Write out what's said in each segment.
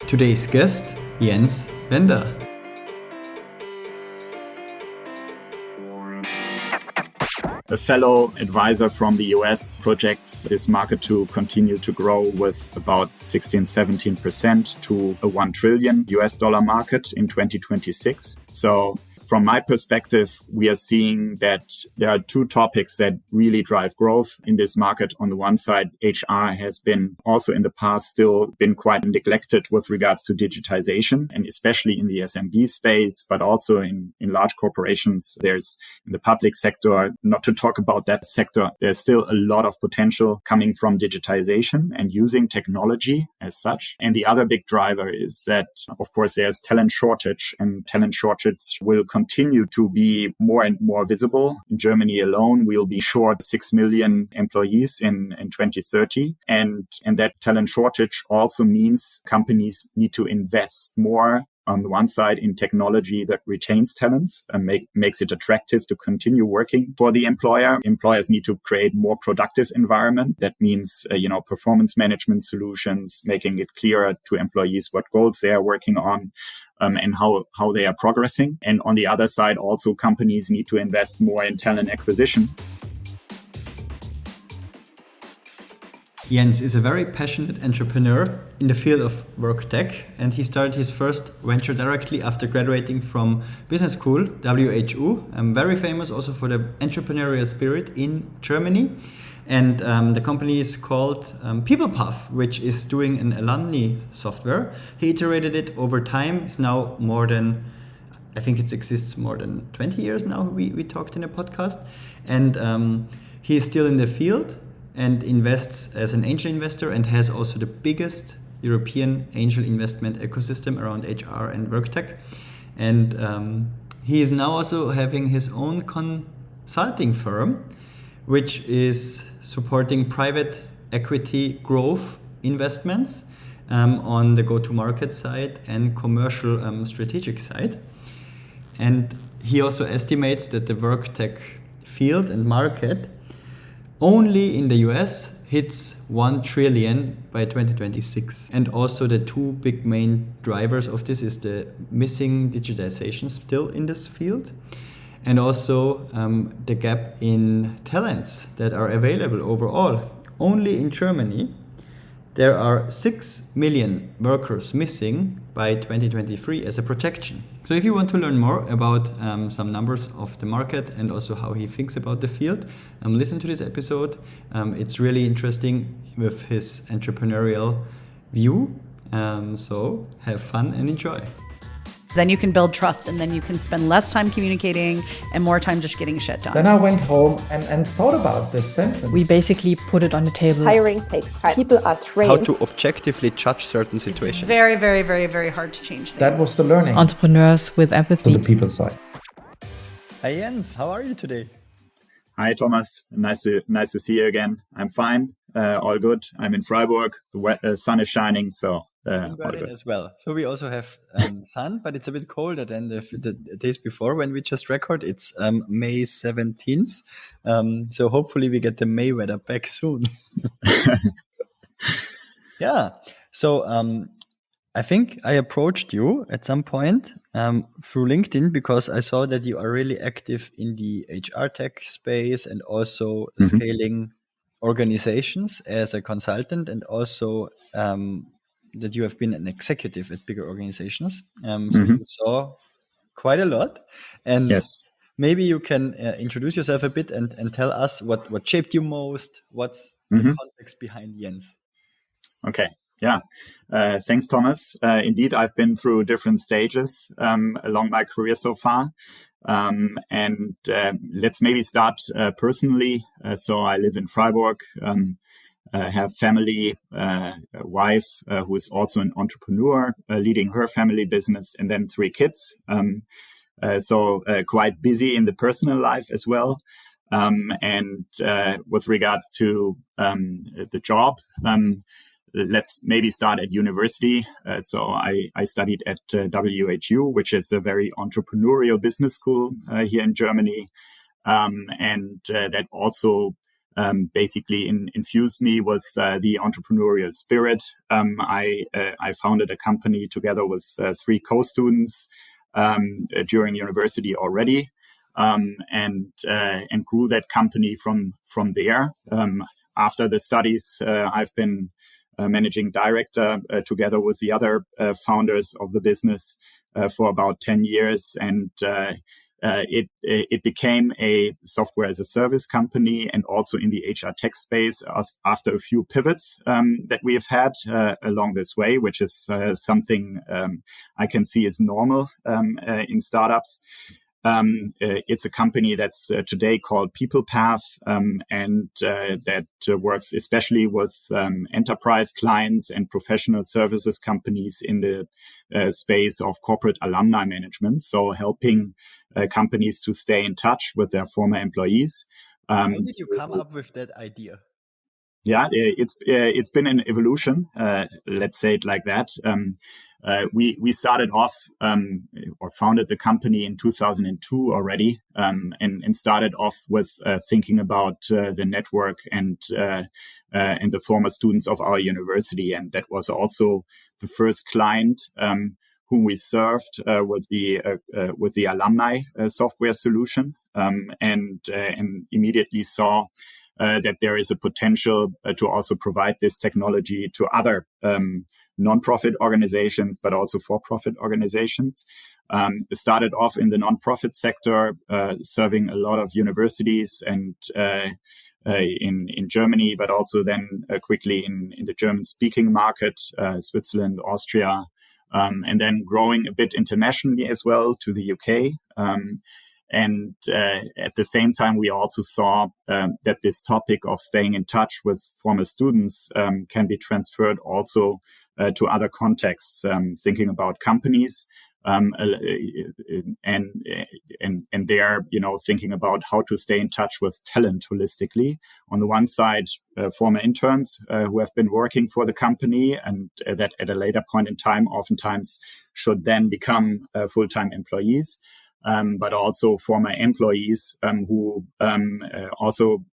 Today's guest, Jens Bender. A fellow advisor from the US projects this market to continue to grow with about 16-17% to a $1 trillion market in 2026. So from my perspective, we are seeing that there are two topics that really drive growth in this market. On the one side, HR has been also in the past still been quite neglected with regards to digitization, and especially in the SMB space, but also in large corporations. There's in the public sector, not to talk about that sector, there's still a lot of potential coming from digitization and using technology as such. And the other big driver is that, of course, there's talent shortage, and talent shortage will continue to be more and more visible. In Germany alone, we'll be short 6 million employees in 2030. And that talent shortage also means companies need to invest more on the one side in technology that retains talents and makes it attractive to continue working for the employer. Employers need to create more productive environment. That means, performance management solutions, making it clearer to employees what goals they are working on, and how they are progressing. And on the other side, also companies need to invest more in talent acquisition. Jens is a very passionate entrepreneur in the field of work tech, and he started his first venture directly after graduating from business school, WHU. Very famous also for the entrepreneurial spirit in Germany. And the company is called PeoplePath, which is doing an alumni software. He iterated it over time. It's now I think it exists more than 20 years now. We talked in a podcast. And he is still in the field and invests as an angel investor and has also the biggest European angel investment ecosystem around HR and work tech. And he is now also having his own consulting firm, which is supporting private equity growth investments on the go-to-market side and commercial strategic side. And he also estimates that the work tech field and market only in the US hits 1 trillion by 2026. And also the two big main drivers of this is the missing digitization still in this field, and also the gap in talents that are available overall. Only in Germany, there are 6 million workers missing by 2023 as a projection. So if you want to learn more about some numbers of the market and also how he thinks about the field, listen to this episode. It's really interesting with his entrepreneurial view. So have fun and enjoy. Then you can build trust, and then you can spend less time communicating and more time just getting shit done. Then I went home and thought about this sentence. We basically put it on the table. Hiring takes time. People are trained. How to objectively judge certain situations. It's very, very, very, very hard to change things. That was the learning. Entrepreneurs with empathy. To the people side. Hi Jens, how are you today? Hi Thomas, nice to see you again. I'm fine, all good. I'm in Freiburg. The sun is shining, so in Berlin as well. So we also have sun, but it's a bit colder than the days before when we just record. It's May 17th. So hopefully we get the May weather back soon. Yeah. So I think I approached you at some point through LinkedIn because I saw that you are really active in the HR tech space and also scaling organizations as a consultant, and also that you have been an executive at bigger organizations. So you saw quite a lot. And yes, maybe you can introduce yourself a bit and tell us what shaped you most. What's the context behind Jens? Okay. Yeah. Thanks, Thomas. Indeed, I've been through different stages along my career so far. And let's maybe start personally. So I live in Freiburg. Have family, a wife who is also an entrepreneur, leading her family business, and then 3 kids. So quite busy in the personal life as well. And with regards to the job, let's maybe start at university. So I studied at WHU, which is a very entrepreneurial business school here in Germany. And that also basically infused me with the entrepreneurial spirit. I founded a company together with 3 co-students during university already, and grew that company from there. After the studies, I've been managing director together with the other founders of the business for about 10 years, and it became a software as a service company, and also in the HR tech space after a few pivots that we have had along this way, which is something I can see is normal in startups. It's a company that's today called PeoplePath, and that works especially with enterprise clients and professional services companies in the space of corporate alumni management. So helping companies to stay in touch with their former employees. How did you come up with that idea? Yeah, it's been an evolution. Let's say it like that. We started off or founded the company in 2002 already, and started off with thinking about the network and the former students of our university, and that was also the first client whom we served with the Alumni software solution, and immediately saw that there is a potential to also provide this technology to other non-profit organizations, but also for-profit organizations. Started off in the non-profit sector, serving a lot of universities and in Germany, but also then quickly in the German-speaking market, Switzerland, Austria, and then growing a bit internationally as well to the UK. And at the same time, we also saw that this topic of staying in touch with former students can be transferred also to other contexts, thinking about companies, and they're, thinking about how to stay in touch with talent holistically. On the one side, former interns who have been working for the company and that at a later point in time, oftentimes should then become full-time employees. But also former employees who also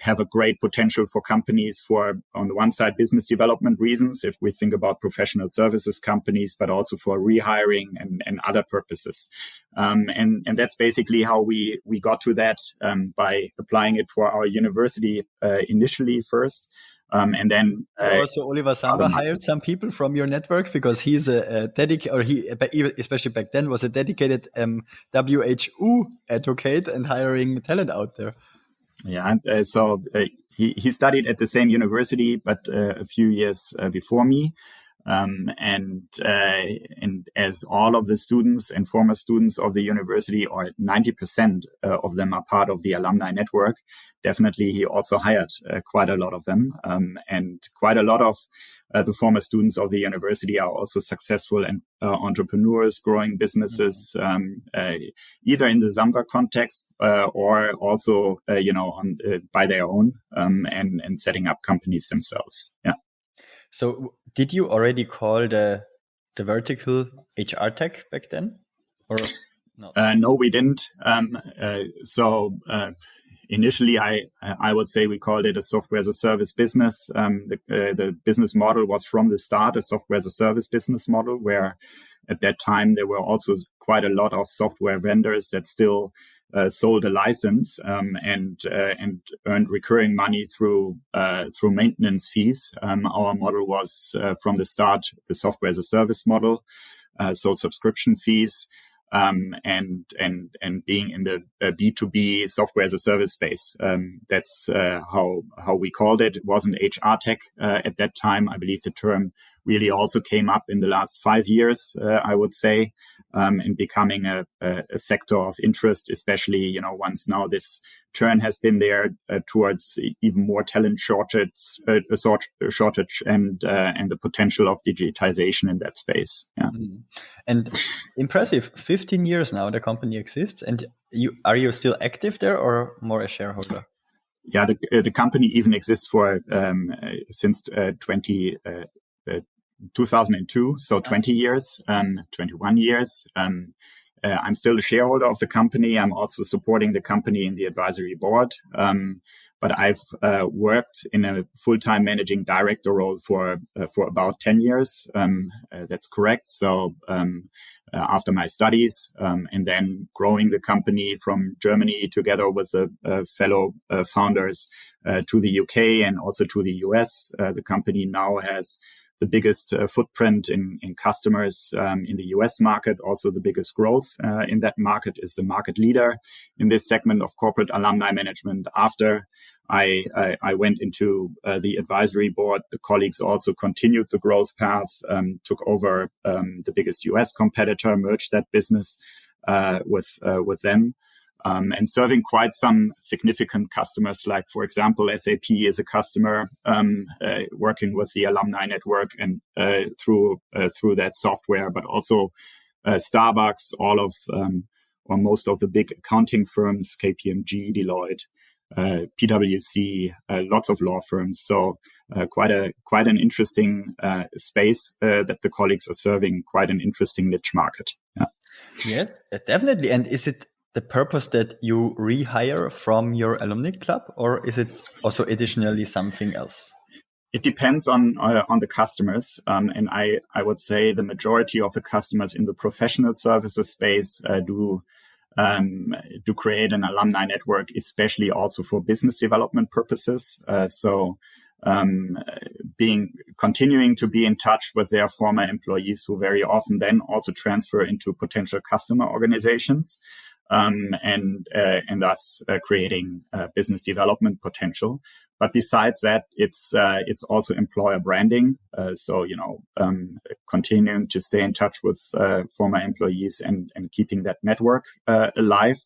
have a great potential for companies for, on the one side, business development reasons, if we think about professional services companies, but also for rehiring and other purposes. And that's basically how we got to that by applying it for our university initially first. And then also Oliver Samba hired some people from your network because he's a dedicated, or he, especially back then, was a dedicated WHU advocate and hiring talent out there. Yeah, so he studied at the same university, but a few years before me. And as all of the students and former students of the university, or 90% of them are part of the alumni network, definitely he also hired quite a lot of them. And quite a lot of the former students of the university are also successful and entrepreneurs, growing businesses, either in the Zamba context or also, by their own, and setting up companies themselves. Yeah. So did you already call the vertical HR tech back then? Or no? No, we didn't. Initially, I would say we called it a software as a service business. The business model was from the start a software as a service business model, where at that time there were also quite a lot of software vendors that still sold a license and earned recurring money through maintenance fees. Our model was from the start the software as a service model, so subscription fees. And being in the B2B software as a service space. That's how we called it. It wasn't HR tech at that time. I believe the term really also came up in the last 5 years, I would say, and becoming a sector of interest, especially, once now this turn has been there towards even more talent shortage and the potential of digitization in that space. Yeah. And impressive, 15 years now the company exists. And are you still active there or more a shareholder? Yeah, the company even exists for since 2002, so 20 years, 21 years. I'm still a shareholder of the company. I'm also supporting the company in the advisory board. But I've worked in a full-time managing director role for about 10 years. That's correct. So after my studies, and then growing the company from Germany together with the fellow founders to the UK and also to the US. The company now has the biggest footprint in customers in the US market, also the biggest growth in that market, is the market leader in this segment of corporate alumni management. After I went into the advisory board, the colleagues also continued the growth path, took over the biggest US competitor, merged that business with them. And serving quite some significant customers, like, for example, SAP is a customer, working with the alumni network and through that software, but also Starbucks, all of or most of the big accounting firms, KPMG, Deloitte, PwC, lots of law firms. So quite an interesting space that the colleagues are serving, quite an interesting niche market. Yeah. Yes, definitely. And is it the purpose that you rehire from your alumni club, or is it also additionally something else? It depends on the customers, and I would say the majority of the customers in the professional services space do create an alumni network, especially also for business development purposes. Continuing to be in touch with their former employees, who very often then also transfer into potential customer organizations. And thus creating business development potential. But besides that, it's also employer branding. Continuing to stay in touch with former employees and keeping that network alive.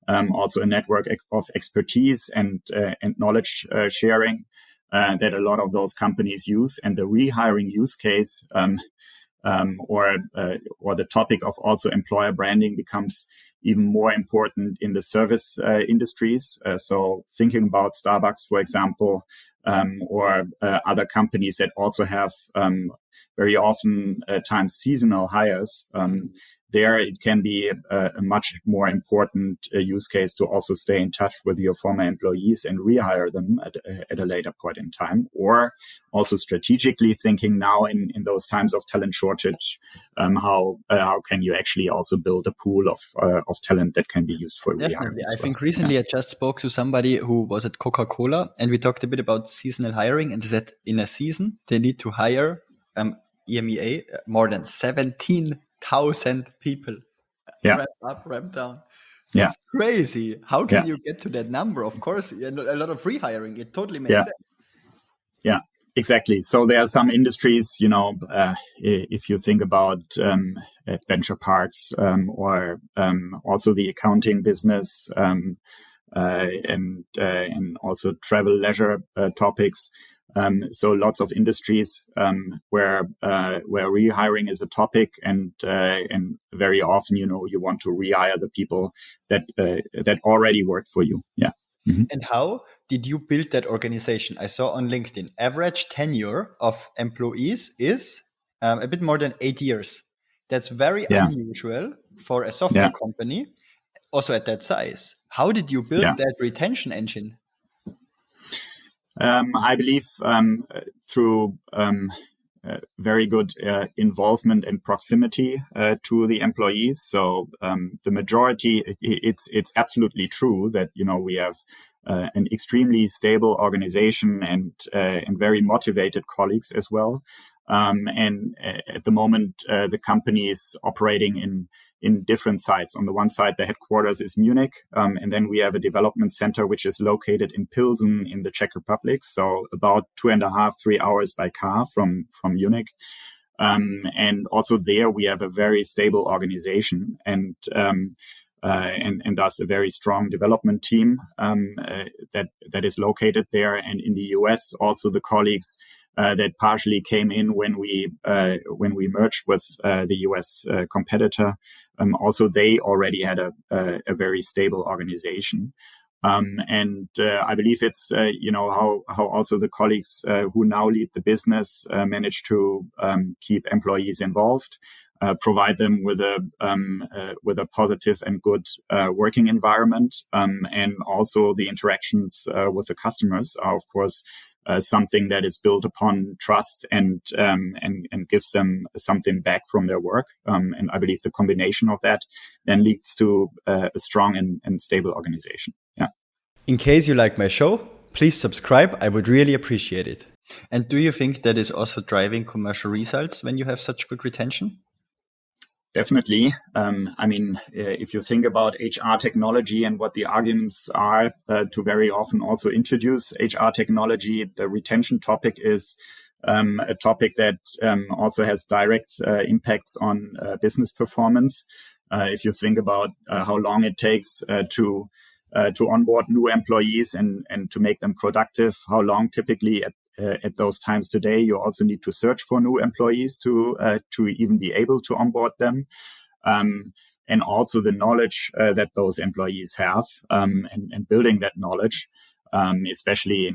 Also a network of expertise and knowledge sharing that a lot of those companies use. And the rehiring use case or the topic of also employer branding becomes even more important in the service industries. So thinking about Starbucks, for example, or other companies that also have very often times seasonal hires. There, it can be a much more important use case to also stay in touch with your former employees and rehire them at a later point in time, or also strategically thinking now in those times of talent shortage, how can you actually also build a pool of talent that can be used for rehiring? I think recently I just spoke to somebody who was at Coca-Cola, and we talked a bit about seasonal hiring, and they said in a season they need to hire EMEA more than 17,000 people. Yeah. Ramp up, ramp down. Yeah. It's crazy. How can you get to that number? Of course, a lot of rehiring. It totally makes sense. Yeah, exactly. So there are some industries, if you think about adventure parks or also the accounting business and also travel leisure topics. So lots of industries where rehiring is a topic, and very often, you want to rehire the people that already work for you. Yeah. Mm-hmm. And how did you build that organization? I saw on LinkedIn, average tenure of employees is a bit more than 8 years. That's very unusual for a software company, also at that size. How did you build that retention engine? I believe through very good involvement and proximity to the employees. So the majority, it's absolutely true that we have an extremely stable organization and very motivated colleagues as well. And at the moment, the company is operating in different sites. On the one side, the headquarters is Munich, and then we have a development center which is located in Pilsen in the Czech Republic, so about 2.5-3 hours by car from Munich. And also there we have a very stable organization and thus a very strong development team that is located there. And in the US, also the colleagues that partially came in when we merged with the US competitor. Also, they already had a very stable organization. I believe it's, how also the colleagues who now lead the business manage to keep employees involved, provide them with a positive and good working environment, and also the interactions with the customers are, of course, something that is built upon trust and gives them something back from their work. And I believe the combination of that then leads to a strong and stable organization. Yeah. In case you like my show, please subscribe. I would really appreciate it. And do you think that is also driving commercial results when you have such good retention? Definitely. If you think about HR technology and what the arguments are to very often also introduce HR technology, the retention topic is a topic that also has direct impacts on business performance. If you think about how long it takes to onboard new employees and to make them productive, how long typically at those times today, you also need to search for new employees to even be able to onboard them. And also the knowledge that those employees have, and building that knowledge, especially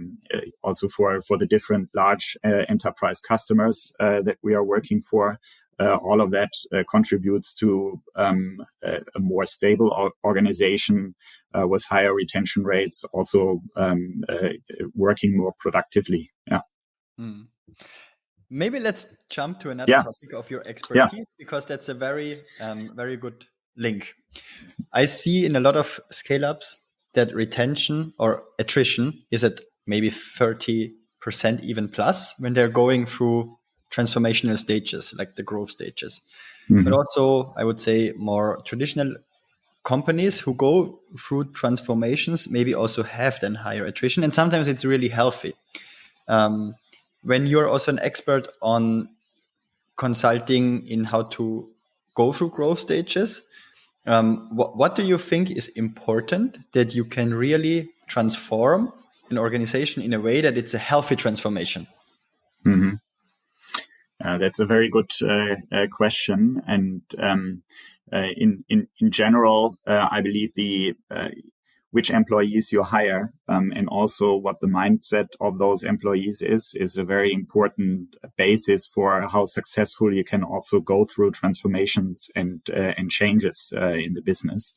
also for the different large enterprise customers that we are working for. All of that contributes to a more stable organization with higher retention rates, also working more productively. Yeah. Mm. Maybe let's jump to another topic of your expertise, because that's a very, very good link. I see in a lot of scale-ups that retention or attrition is at maybe 30% even plus when they're going through transformational stages, like the growth stages. Mm-hmm. But also, I would say more traditional companies who go through transformations maybe also have then higher attrition. And sometimes it's really healthy. When you're also an expert on consulting in how to go through growth stages, what do you think is important that you can really transform an organization in a way that it's a healthy transformation? Mm-hmm. That's a very good question. And in general, I believe which employees you hire and also what the mindset of those employees is a very important basis for how successful you can also go through transformations and changes in the business.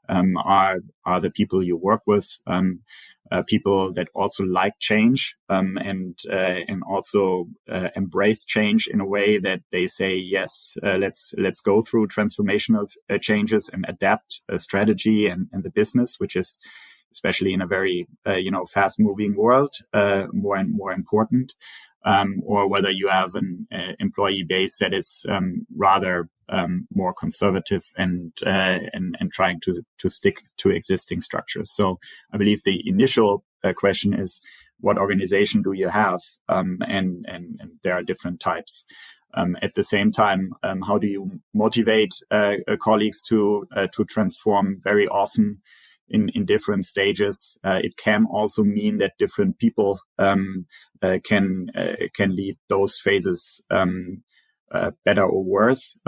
Are the people you work with people that also like change and also embrace change in a way that they say, yes, let's go through transformational changes and adapt a strategy and the business, which is especially in a very fast moving world, more and more important. Or whether you have an employee base that is rather more conservative and trying to stick to existing structures. So I believe the initial question is, what organization do you have? And there are different types. At the same time, how do you motivate colleagues to transform? Very often in different stages. It can also mean that different people can lead those phases better or worse.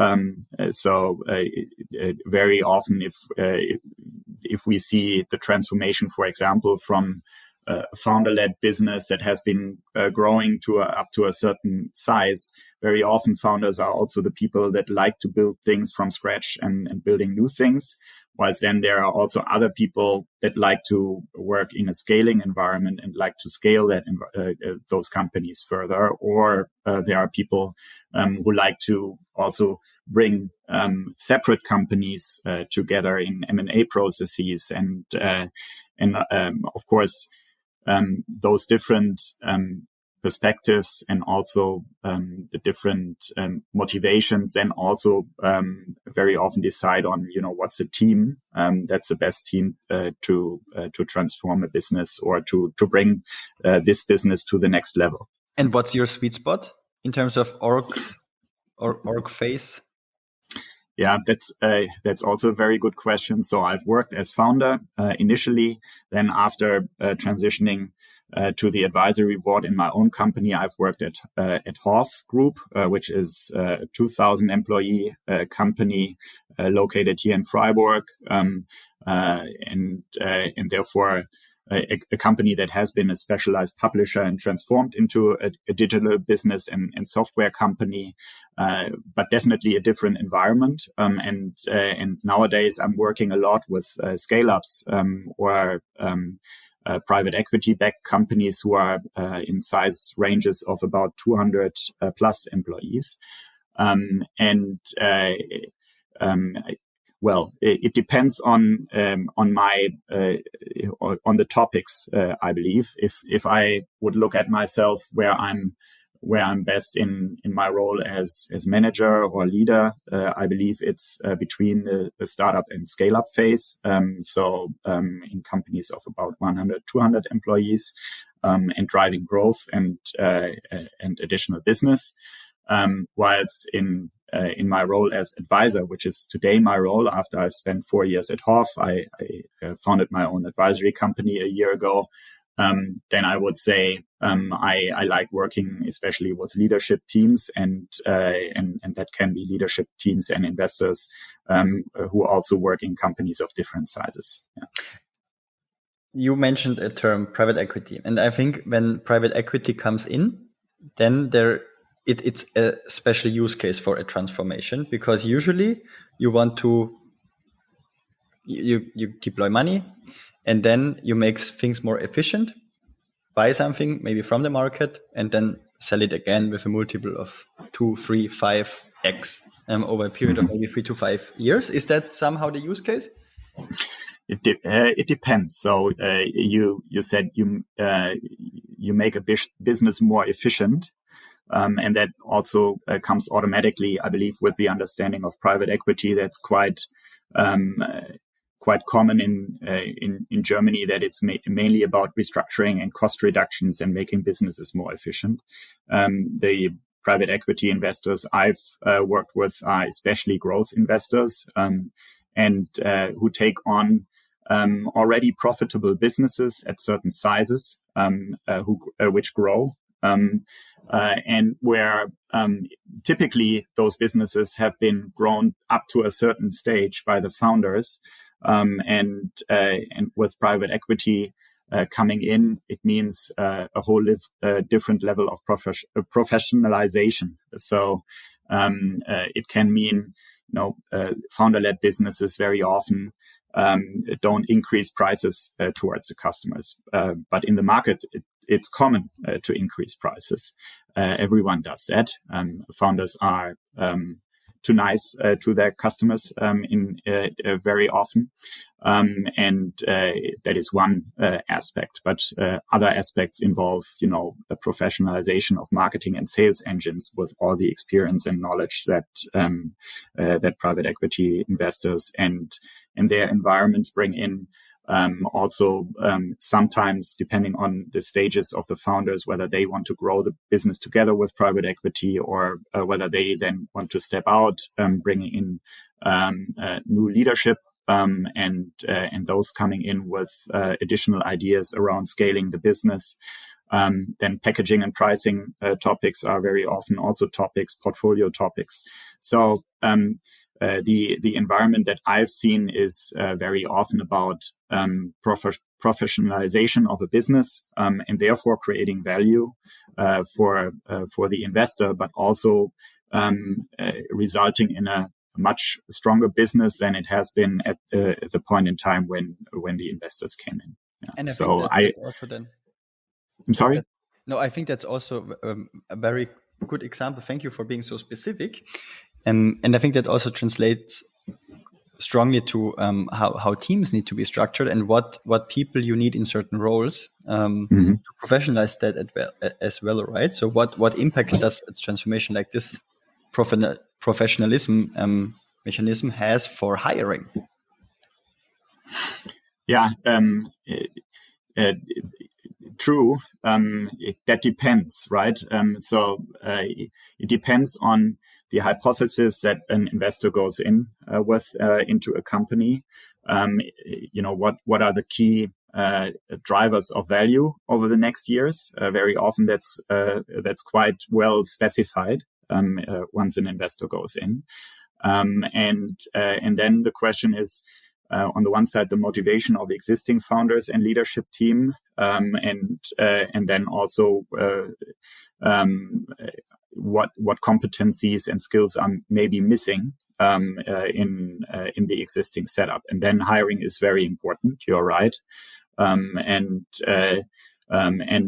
So very often, if we see the transformation, for example, from a founder-led business that has been growing up to a certain size, very often founders are also the people that like to build things from scratch and building new things. Whilst then there are also other people that like to work in a scaling environment and like to scale those companies further. Or there are people who like to also bring separate companies together in M&A processes. And of course, those different perspectives and also the different motivations then also very often decide on what's a team that's the best team to transform a business or to bring this business to the next level. And what's your sweet spot in terms of org phase? Yeah, that's also a very good question. So I've worked as founder initially, then after transitioning to the advisory board in my own company, I've worked at HOF Group, which is a 2,000 employee company located here in Freiburg. and therefore a company that has been a specialized publisher and transformed into a digital business and software company, but definitely a different environment. And nowadays I'm working a lot with scale-ups or private equity-backed companies who are in size ranges of about 200 plus employees. Well, it depends on my on the topics. I believe if I would look at myself where I'm best in my role as manager or leader, I believe it's between the startup and scale up phase. So in companies of about 100, 200 employees, and driving growth and additional business. Whilst in my role as advisor, which is today my role after I've spent 4 years at HOF, I founded my own advisory company a year ago. Then I would say I like working especially with leadership teams, and that can be leadership teams and investors who also work in companies of different sizes. Yeah. You mentioned a term, private equity, and I think when private equity comes in, then it's a special use case for a transformation, because usually you want to you deploy money and then you make things more efficient, buy something maybe from the market and then sell it again with a multiple of 2, 3, 5x over a period of maybe 3 to 5 years. Is that somehow the use case? It depends. So you said you make a business more efficient. And that also comes automatically, I believe, with the understanding of private equity. That's quite common in Germany, that it's mainly about restructuring and cost reductions and making businesses more efficient. The private equity investors I've worked with are especially growth investors, and who take on already profitable businesses at certain sizes, which grow. And where typically those businesses have been grown up to a certain stage by the founders, and with private equity coming in, it means a whole different level of professionalization. So it can mean, founder-led businesses very often don't increase prices towards the customers, but in the market it's common to increase prices. Everyone does that. Founders are too nice to their customers very often, and that is one aspect. But other aspects involve, a professionalization of marketing and sales engines with all the experience and knowledge that that private equity investors and their environments bring in. Also, sometimes depending on the stages of the founders, whether they want to grow the business together with private equity or whether they then want to step out, bringing in new leadership, and those coming in with additional ideas around scaling the business. Then packaging and pricing topics are very often also portfolio topics. So the environment that I've seen is very often about professionalization of a business, and therefore creating value for the investor, but also resulting in a much stronger business than it has been at the point in time when the investors came in. Yeah. And I'm sorry? No, I think that's also a very good example. Thank you for being so specific. And I think that also translates strongly to how teams need to be structured and what people you need in certain roles to professionalize that as well, right? So what impact does a transformation like this professionalism mechanism has for hiring? Yeah, true. That depends, right? So it depends on the hypothesis that an investor goes in with into a company. What are the key drivers of value over the next years? Very often that's quite well specified once an investor goes in, and then the question is, on the one side, the motivation of existing founders and leadership team, and then also what competencies and skills are maybe missing in the existing setup. And then hiring is very important. You're right, and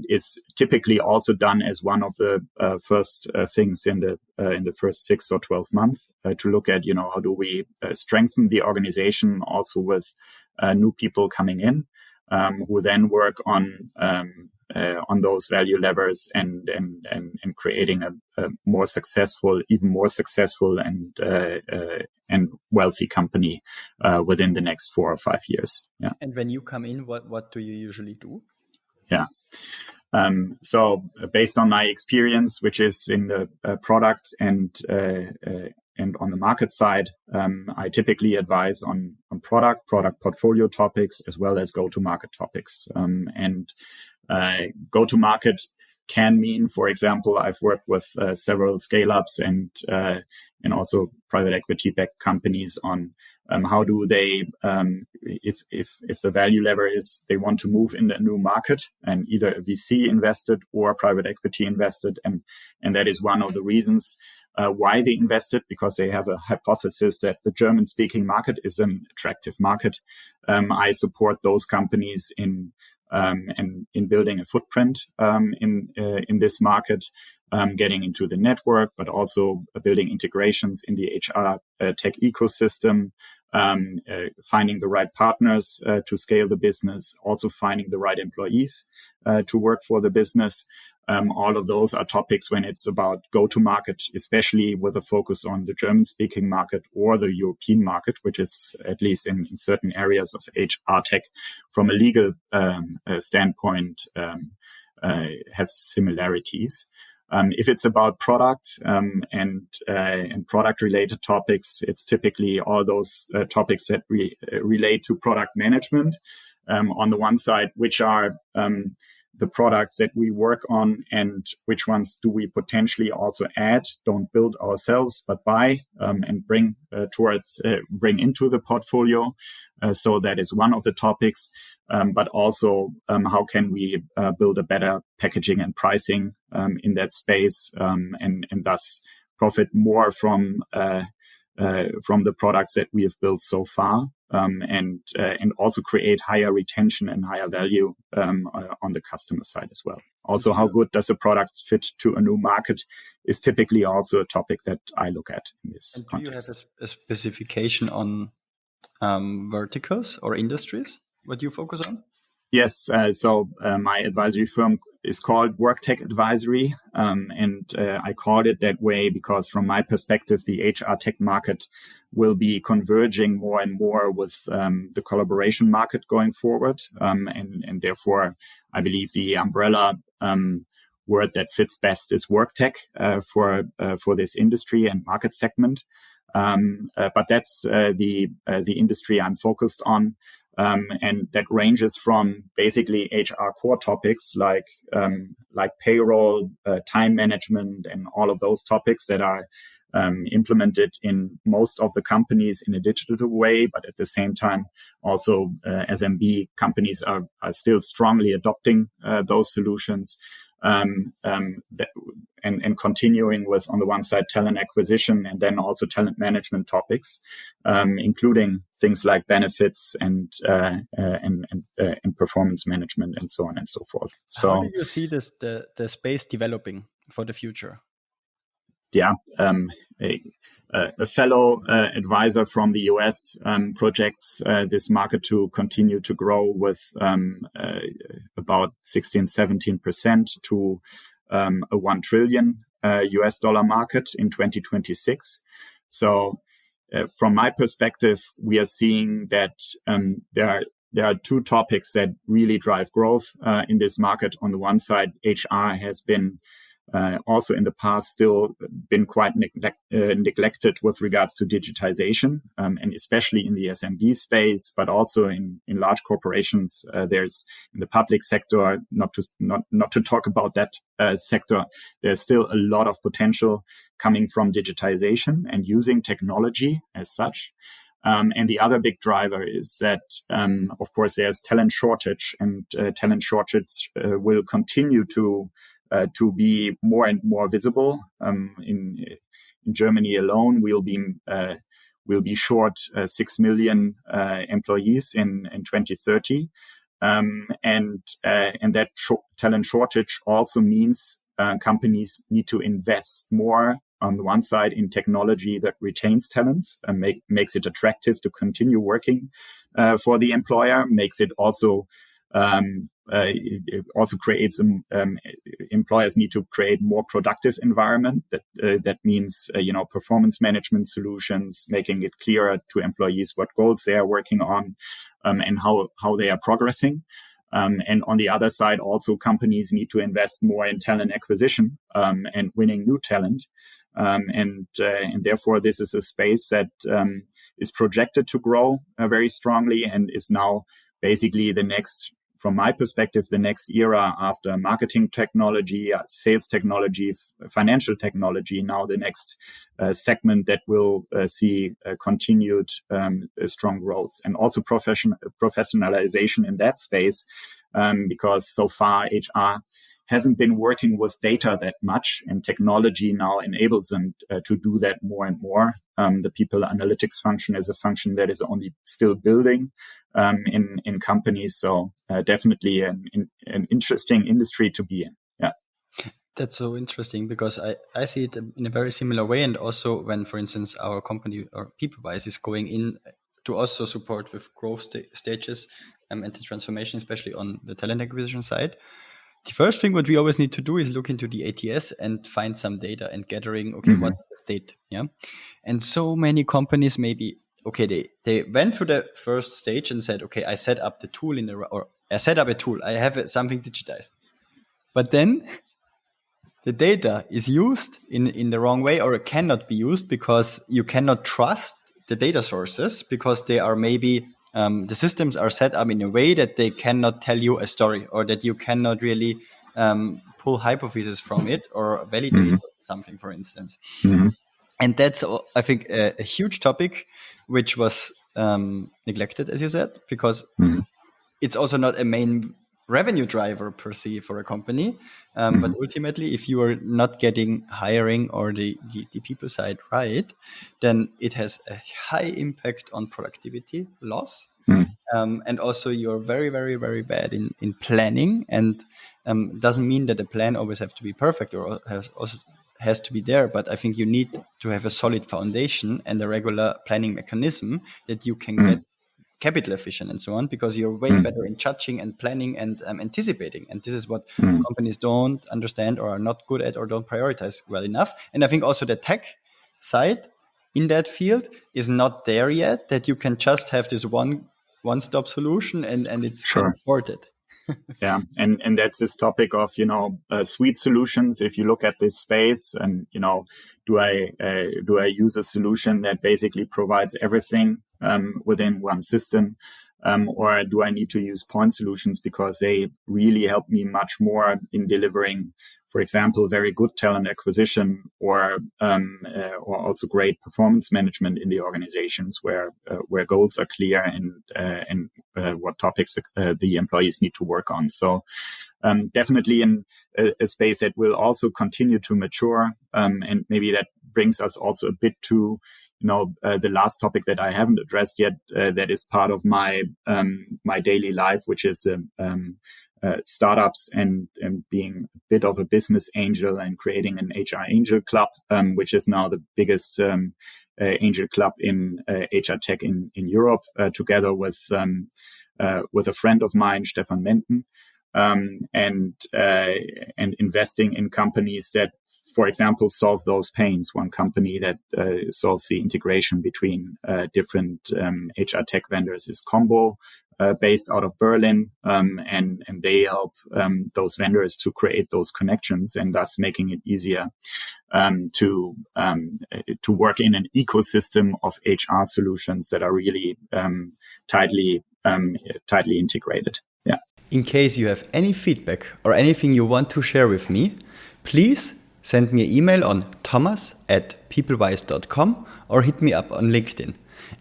is typically also done as one of the first things in the first 6 or 12 months to look at, how do we strengthen the organization also with new people coming in who then work on those value levers and creating a even more successful and wealthy company within the next 4 or 5 years. Yeah. And when you come in, what do you usually do? Yeah. So based on my experience, which is in the product and on the market side, I typically advise on product portfolio topics as well as go-to-market topics. And go-to-market can mean, for example, I've worked with several scale-ups and also private equity-backed companies on how do they, if the value lever is they want to move in a new market and either a VC invested or private equity invested, and that is one of the reasons why they invested, because they have a hypothesis that the German-speaking market is an attractive market. I support those companies in building a footprint in this market, getting into the network, but also building integrations in the HR tech ecosystem, finding the right partners to scale the business, also finding the right employees to work for the business. All of those are topics when it's about go-to-market, especially with a focus on the German-speaking market or the European market, which is, at least in certain areas of HR tech, from a legal standpoint, has similarities. If it's about product and product-related topics, it's typically all those topics that relate to product management. On the one side, which are the products that we work on and which ones do we potentially also add, don't build ourselves, but buy and bring into the portfolio. So that is one of the topics. But also, how can we build a better packaging and pricing in that space and thus profit more from the products that we have built so far, and also create higher retention and higher value on the customer side as well. Also, how good does a product fit to a new market is typically also a topic that I look at in this context. Do you have a specification on verticals or industries? What do you focus on? Yes. So my advisory firm is called WorkTech Advisory. And I called it that way because from my perspective, the HR tech market will be converging more and more with the collaboration market going forward. And therefore, I believe the umbrella word that fits best is WorkTech for this industry and market segment. But that's the industry I'm focused on. And that ranges from basically HR core topics like payroll, time management, and all of those topics that are implemented in most of the companies in a digital way. But at the same time, also SMB companies are still strongly adopting those solutions. And continuing with, on the one side, talent acquisition and then also talent management topics, including things like benefits and performance management and so on and so forth. So, how do you see the space developing for the future? Yeah, a fellow advisor from the US projects this market to continue to grow with about 16-17% to a $1 trillion US dollar market in 2026. So from my perspective, we are seeing that there are two topics that really drive growth in this market. On the one side, HR has been also in the past still been quite neglected with regards to digitization, and especially in the SMB space, but also in large corporations. There's in the public sector, not to talk about that sector, there's still a lot of potential coming from digitization and using technology as such. And the other big driver is that, of course, there's talent shortage, and talent shortage will continue to be more and more visible. In Germany alone, we'll be short 6 million employees in 2030, and that talent shortage also means companies need to invest more on the one side in technology that retains talents and makes it attractive to continue working for the employer, makes it also it also creates employers need to create more productive environment. That means performance management solutions, making it clearer to employees what goals they are working on, and how they are progressing. And on the other side, also companies need to invest more in talent acquisition and winning new talent. And therefore, this is a space that is projected to grow very strongly and is now basically the next, from my perspective, the next era after marketing technology, sales technology, financial technology. Now the next segment that will see continued strong growth, and also professionalization in that space, because so far HR hasn't been working with data that much, and technology now enables them to do that more and more. The people analytics function is a function that is only still building in companies. So definitely an interesting industry to be in. Yeah. That's so interesting, because I see it in a very similar way. And also when, for instance, our company or PeopleWise is going in to also support with growth stages and the transformation, especially on the talent acquisition side. The first thing what we always need to do is look into the ATS and find some data and gathering, okay, what's the state? Yeah. And so many companies maybe, okay, they went through the first stage and said, okay, I set up the tool I set up a tool, I have something digitized. But then the data is used in the wrong way, or it cannot be used because you cannot trust the data sources, because they are maybe the systems are set up in a way that they cannot tell you a story, or that you cannot really pull hypotheses from it or validate something, for instance. And that's, I think, a huge topic, which was neglected, as you said, because it's also not a main revenue driver per se for a company. But ultimately, if you are not getting hiring or the people side right, then it has a high impact on productivity loss. And also you're very, very, very bad in planning. And doesn't mean that the plan always have to be perfect or has to be there. But I think you need to have a solid foundation and a regular planning mechanism that you can get capital efficient and so on, because you're way better in judging and planning and anticipating. And this is what companies don't understand or are not good at or don't prioritize well enough. And I think also the tech side in that field is not there yet, that you can just have this one-stop solution and it's supported. Yeah, and that's this topic of suite solutions. If you look at this space, and do I use a solution that basically provides everything within one system, or do I need to use point solutions because they really help me much more in delivering, for example, very good talent acquisition, or also great performance management in the organizations where goals are clear and what topics the employees need to work on. So definitely in a space that will also continue to mature, and maybe that brings us also a bit to the last topic that I haven't addressed yet, that is part of my my daily life, which is startups and being a bit of a business angel and creating an HR angel club, which is now the biggest angel club in HR tech in Europe, together with a friend of mine, Stefan Menten, and investing in companies that, for example, solve those pains. One company that solves the integration between different HR tech vendors is Combo, based out of Berlin, and they help those vendors to create those connections, and thus making it easier to work in an ecosystem of HR solutions that are really tightly integrated. Yeah. In case you have any feedback or anything you want to share with me, please send me an email on thomas@peoplewise.com or hit me up on LinkedIn.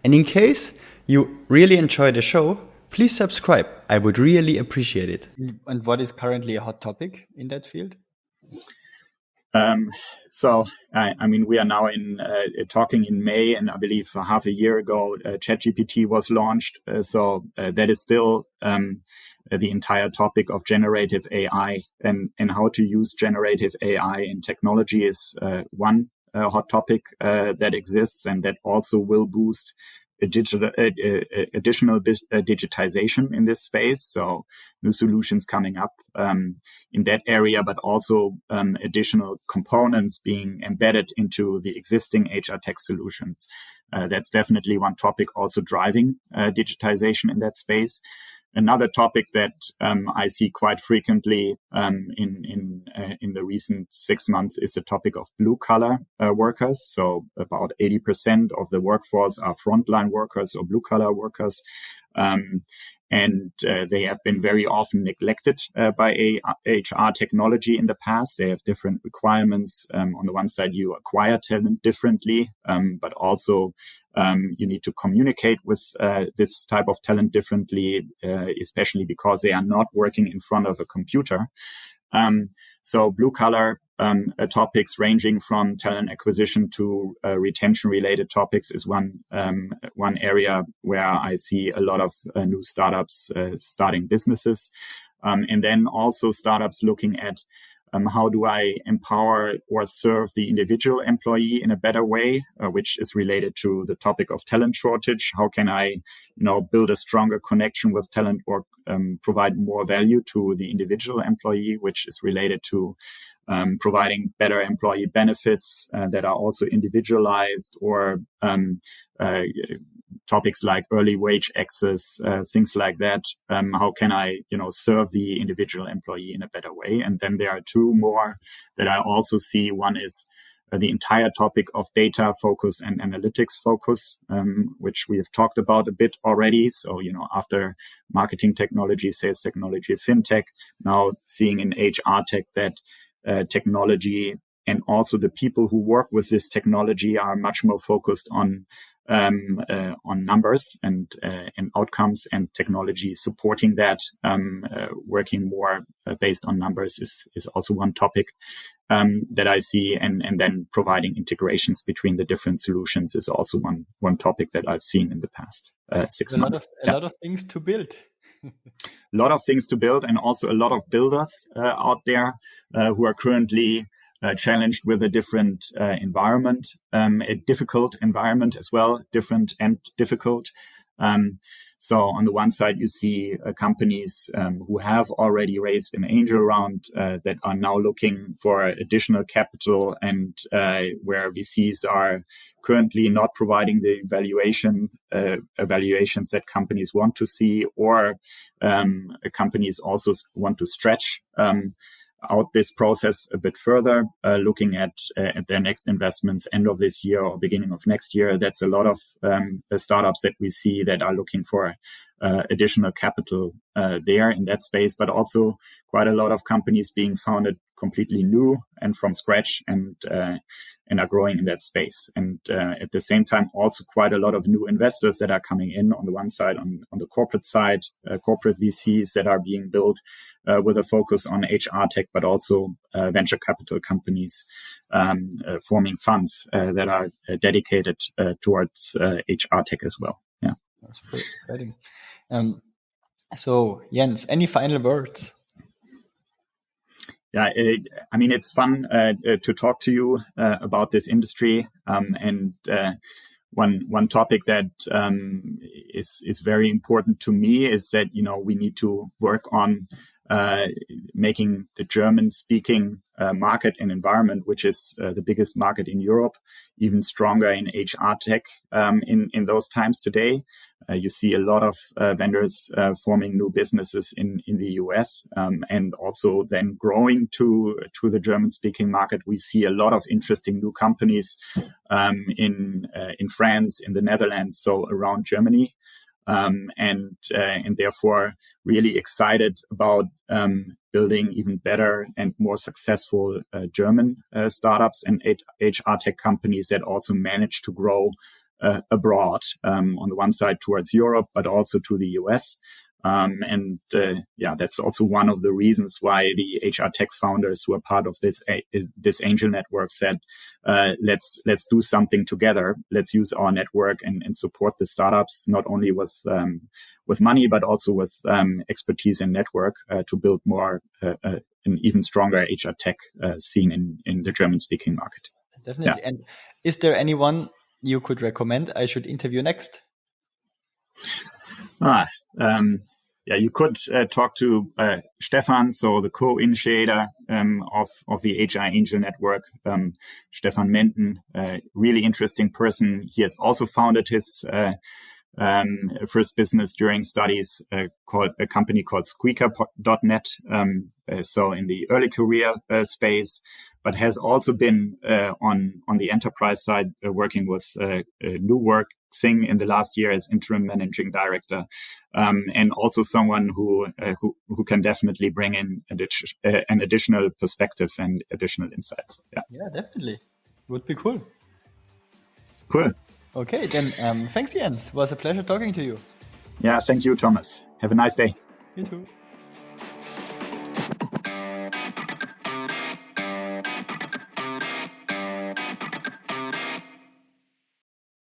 And in case you really enjoy the show, please subscribe. I would really appreciate it. And what is currently a hot topic in that field? We are now talking in May, and I believe half a year ago, ChatGPT was launched. That is still the entire topic of generative AI and how to use generative AI in technology is one hot topic that exists, and that also will boost additional digitization in this space. So new solutions coming up in that area, but also additional components being embedded into the existing HR tech solutions. That's definitely one topic also driving digitization in that space. Another topic that I see quite frequently in the recent 6 months is the topic of blue-collar workers. So about 80% of the workforce are frontline workers or blue-collar workers. They have been very often neglected by HR technology in the past. They have different requirements. On the one side, you acquire talent differently, but also you need to communicate with this type of talent differently, especially because they are not working in front of a computer. So blue-collar topics ranging from talent acquisition to retention-related topics is one area where I see a lot of new startups starting businesses. And then also startups looking at how do I empower or serve the individual employee in a better way, which is related to the topic of talent shortage. How can I, build a stronger connection with talent or provide more value to the individual employee, which is related to providing better employee benefits that are also individualized, or topics like early wage access, things like that. How can I, serve the individual employee in a better way? And then there are two more that I also see. One is the entire topic of data focus and analytics focus, which we have talked about a bit already. So, after marketing technology, sales technology, fintech, now seeing in HR tech that technology and also the people who work with this technology are much more focused on numbers and outcomes, and technology supporting that. Working more based on numbers is also one topic that I see, and then providing integrations between the different solutions is also one topic that I've seen in the past 6 months. A lot of things to build. A lot of things to build, and also a lot of builders out there who are currently challenged with a different environment, a difficult environment as well, different and difficult. So on the one side, you see companies who have already raised an angel round that are now looking for additional capital, and where VCs are currently not providing the evaluations that companies want to see, or companies also want to stretch out this process a bit further, looking at their next investments end of this year or beginning of next year. That's a lot of startups that we see that are looking for additional capital there in that space, but also quite a lot of companies being founded completely new and from scratch, and are growing in that space. And at the same time, also quite a lot of new investors that are coming in on the one side, on the corporate side, corporate VCs that are being built with a focus on HR tech, but also venture capital companies forming funds that are dedicated towards HR tech as well. Yeah, that's pretty exciting. So Jens, any final words? Yeah, it's fun to talk to you about this industry, and one topic that is very important to me is that we need to work on making the German-speaking market and environment, which is the biggest market in Europe, even stronger in HR tech in those times today. You see a lot of vendors forming new businesses in the US, and also then growing to the German-speaking market. We see a lot of interesting new companies in France, in the Netherlands, so around Germany. and therefore really excited about building even better and more successful German startups and HR tech companies that also manage to grow abroad, on the one side towards Europe, but also to the US. That's also one of the reasons why the HR tech founders who are part of this angel network said, let's do something together. Let's use our network and support the startups, not only with money, but also with expertise and network to build more an even stronger HR tech scene in the German speaking market. Definitely. Yeah. And is there anyone you could recommend I should interview next? You could talk to Stefan, so the co-initiator of the HR Angel Network, Stefan Menten, really interesting person. He has also founded his first business during studies, called a company called Squeaker.net. So in the early career space, but has also been on the enterprise side working with New Work Xing in the last year as interim managing director, and also someone who can definitely bring in an additional perspective and additional insights. Yeah, definitely. Would be cool. Cool. Okay, then thanks, Jens. It was a pleasure talking to you. Yeah, thank you, Thomas. Have a nice day. You too.